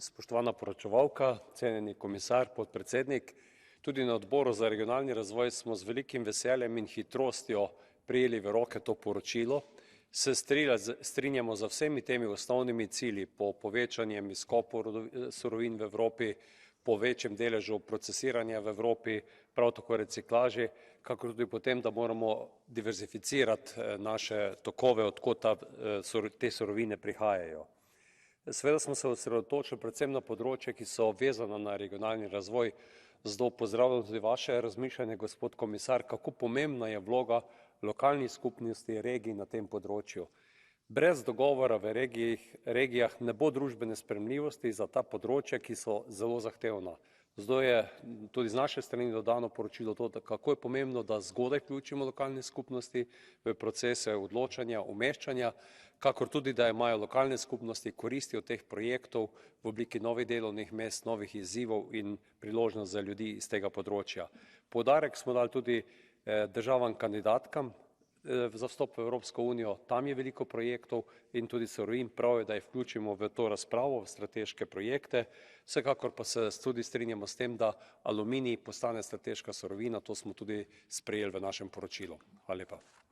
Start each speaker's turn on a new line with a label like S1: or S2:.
S1: spoštovana poročevalka, cenjeni komisar, podpredsednik. Tudi na odboru za regionalni razvoj smo z velikim veseljem in hitrostjo prijeli v roke to poročilo. Se strinjamo za vsemi temi osnovnimi cilji po povečanjem izkopu surovin v Evropi, po večjem deležu procesiranja v Evropi, prav tako reciklaži, kakor tudi potem, da moramo diverzificirati naše tokove, odkot te surovine prihajajo. Seveda smo se osredotočili predvsem na področja, ki so vezana na regionalni razvoj, zato pozdravljam tudi vaše razmišljanje, gospod komisar, kako pomembna je vloga lokalnih skupnosti regij na tem področju. Brez dogovora v regijah ne bo družbene sprejemljivosti za ta področja, ki so zelo zahtevna. Zato je tudi z naše strani dodano poročilo to, kako je pomembno, da zgodaj vključimo lokalne skupnosti v procese odločanja, umeščanja, kakor tudi, da imajo lokalne skupnosti koristi od teh projektov v obliki novih delovnih mest, novih izzivov in priložnost za ljudi iz tega področja. Poudarek smo dali tudi državam kandidatkam za vstop v Evropsko unijo, tam je veliko projektov in tudi surovin, prav je, da jih vključimo v to razpravo, v strateške projekte. Vsekakor pa se tudi strinjamo s tem, da aluminij postane strateška surovina, to smo tudi sprejeli v našem poročilu. Hvala lepa.